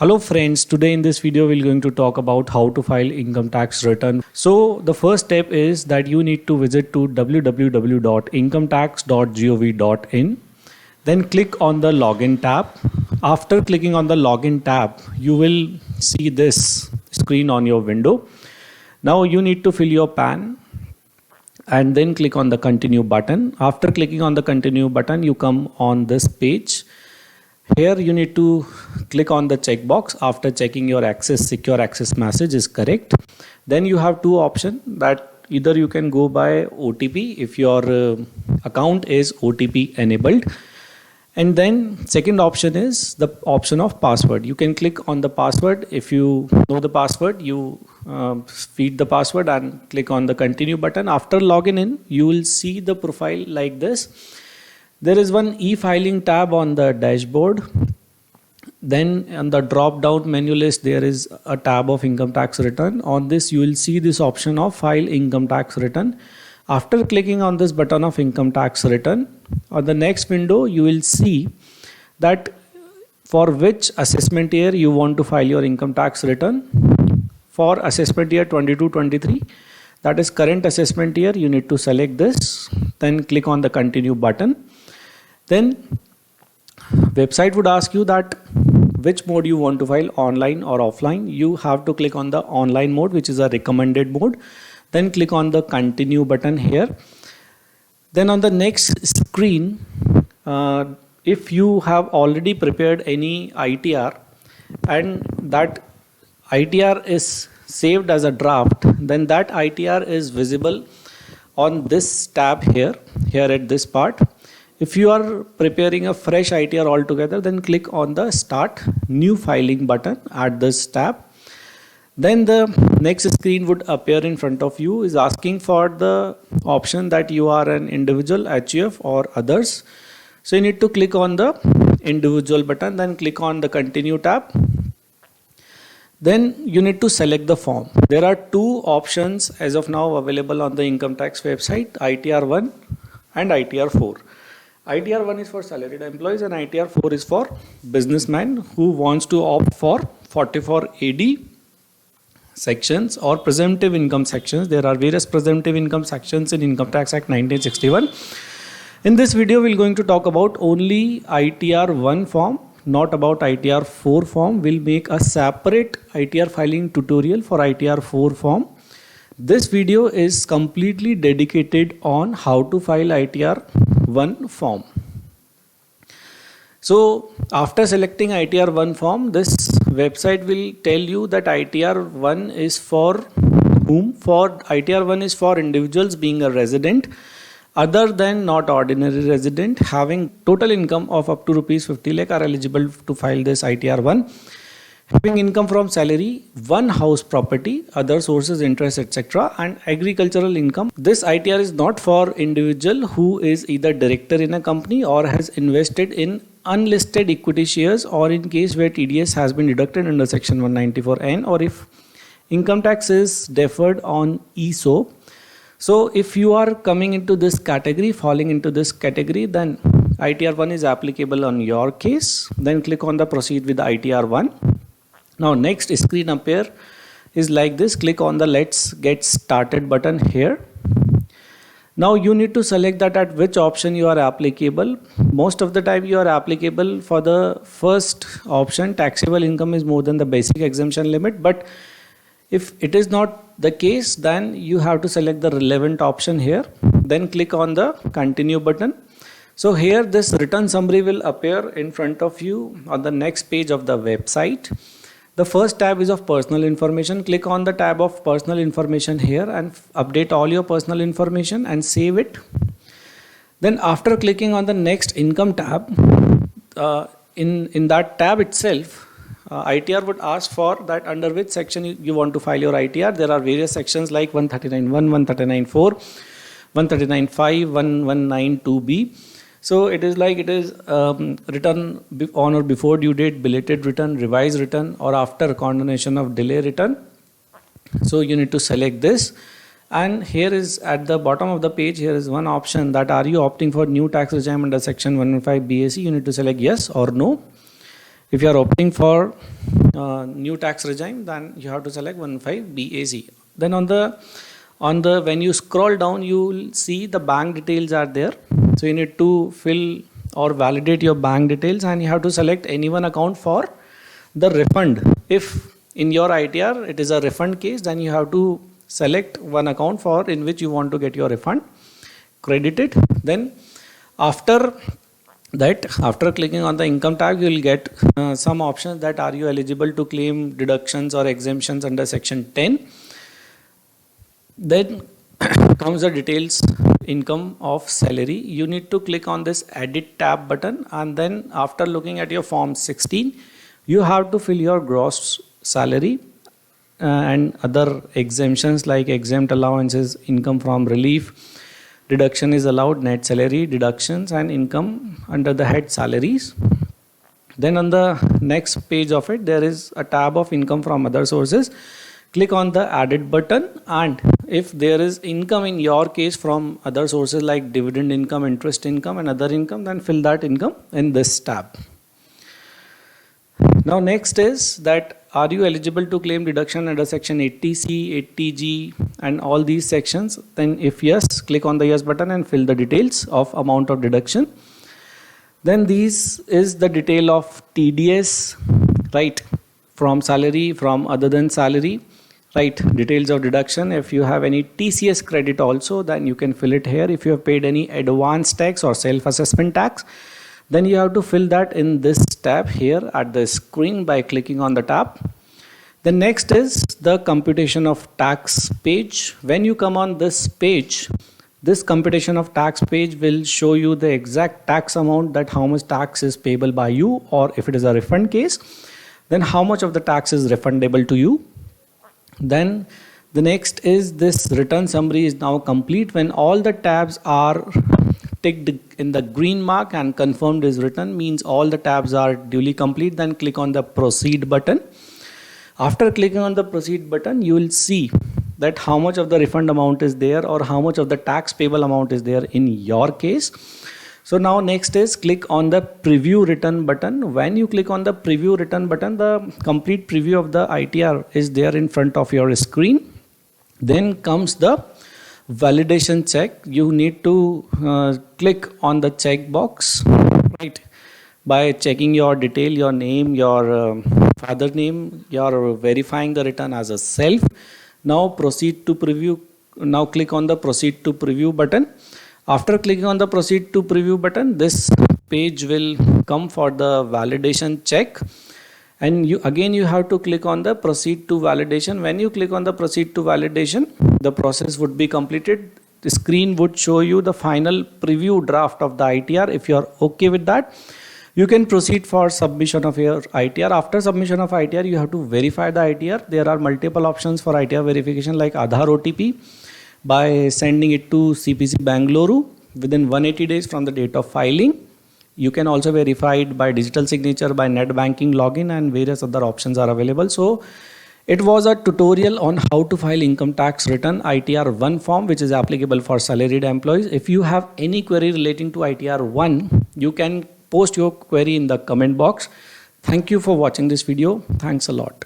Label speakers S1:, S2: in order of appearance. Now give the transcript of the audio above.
S1: Hello friends, today in this video we're going to talk about how to file income tax return. So the first step is that you need to visit to www.incometax.gov.in. Then click on the login tab. After clicking on the login tab, you will see this screen on your window. Now you need to fill your PAN and then click on the continue button. After clicking on the continue button, you come on this page. Here you need to click on the checkbox after checking your secure access message is correct. Then you have two options that either you can go by OTP if your account is OTP enabled. And then second option is the option of password. You can click on the password. If you know the password, you feed the password and click on the continue button. After logging in, you will see the profile like this. There is one e-filing tab on the dashboard. Then on the drop down menu list, there is a tab of income tax return. On this, you will see this option of file income tax return. After clicking on this button of income tax return, on the next window, you will see that for which assessment year you want to file your income tax return. For assessment year 22-23, that is current assessment year, you need to select this. Then click on the continue button. Then website would ask you that which mode you want to file, online or offline. You have to click on the online mode, which is a recommended mode. Then click on the continue button here. Then on the next screen, if you have already prepared any ITR and that ITR is saved as a draft, then that ITR is visible on this tab here at this part. If you are preparing a fresh ITR altogether, then click on the start new filing button at this tab. Then the next screen would appear in front of you, is asking for the option that you are an individual, HUF or others. So you need to click on the individual button, then click on the continue tab. Then you need to select the form. There are two options as of now available on the income tax website, ITR 1 and ITR 4. ITR 1 is for salaried employees and ITR 4 is for businessmen who wants to opt for 44AD sections or presumptive income sections. There are various presumptive income sections in Income Tax Act 1961. In this video, we're going to talk about only ITR 1 form, not about ITR 4 form. We'll make a separate ITR filing tutorial for ITR 4 form. This video is completely dedicated on how to file ITR 1 form. So after selecting ITR 1 form, this website will tell you that ITR 1 is for whom? For ITR 1 is for individuals being a resident other than not ordinary resident having total income of up to rupees 50 lakh are eligible to file this ITR 1. Having income from salary, one house property, other sources, interest, etc. and agricultural income. This ITR is not for individual who is either director in a company or has invested in unlisted equity shares, or in case where TDS has been deducted under section 194N, or if income tax is deferred on ESOP. So if you are coming into this category, falling into this category, then ITR 1 is applicable on your case. Then click on the proceed with the ITR 1. Now next screen appear is like this. Click on the let's get started button here. Now you need to select that at which option you are applicable. Most of the time you are applicable for the first option, taxable income is more than the basic exemption limit. But if it is not the case, then you have to select the relevant option here. Then click on the continue button. So here this return summary will appear in front of you on the next page of the website. The first tab is of personal information. Click on the tab of personal information here and update all your personal information and save it. Then after clicking on the next income tab, in that tab itself, ITR would ask for that under which section you want to file your ITR. There are various sections like 139.1, 139.4, 139.5, 119.2B. So it is like it is return on or before due date, belated return, revised return, or after condonation of delay return. So you need to select this. And here is at the bottom of the page, here is one option that are you opting for new tax regime under section 115 BAC. You need to select yes or no. If you are opting for new tax regime, then you have to select 15BAC. Then on the when you scroll down, you will see the bank details are there. So you need to fill or validate your bank details, and you have to select any one account for the refund. If in your ITR it is a refund case, then you have to select one account for in which you want to get your refund credited. Then after that, after clicking on the income tab, you will get some options that are you eligible to claim deductions or exemptions under section 10. Then comes the details income of salary. You need to click on this edit tab button, and then after looking at your form 16, you have to fill your gross salary and other exemptions like exempt allowances, income from relief, deduction is allowed, net salary deductions, and income under the head salaries. Then on the next page of it, there is a tab of income from other sources. Click on the added button, and if there is income in your case from other sources like dividend income, interest income, and other income, then fill that income in this tab. Now next is that are you eligible to claim deduction under section 80C, 80G and all these sections? Then if yes, click on the yes button and fill the details of amount of deduction. Then these is the detail of TDS, right, from salary, from other than salary, right, details of deduction. If you have any TCS credit also, then you can fill it here. If you have paid any advance tax or self-assessment tax, then you have to fill that in this tab here at the screen by clicking on the tab. The next is the computation of tax page. When you come on this page, this computation of tax page will show you the exact tax amount, that how much tax is payable by you, or if it is a refund case, then how much of the tax is refundable to you. Then the next is this return summary is now complete. When all the tabs are ticked in the green mark and confirmed is written, means all the tabs are duly complete, then click on the proceed button. After clicking on the proceed button, you will see that how much of the refund amount is there or how much of the tax payable amount is there in your case. So now next is click on the preview return button. When you click on the preview return button, the complete preview of the ITR is there in front of your screen. Then comes the validation check. You need to click on the check box, right, by checking your detail, your name, your father name. You are verifying the return as a self. Now proceed to preview. Now click on the proceed to preview button. After clicking on the proceed to preview button, this page will come for the validation check, and you have to click on the proceed to validation. When you click on the proceed to validation, the process would be completed. The screen would show you the final preview draft of the ITR. If you are okay with that, you can proceed for submission of your ITR. After submission of ITR, you have to verify the ITR. There are multiple options for ITR verification like Aadhaar OTP, by sending it to CPC Bangalore within 180 days from the date of filing. You can also verify it by digital signature, by net banking login, and various other options are available. So it was a tutorial on how to file income tax return ITR 1 form, which is applicable for salaried employees. If you have any query relating to ITR 1, you can post your query in the comment box. Thank you for watching this video. Thanks a lot.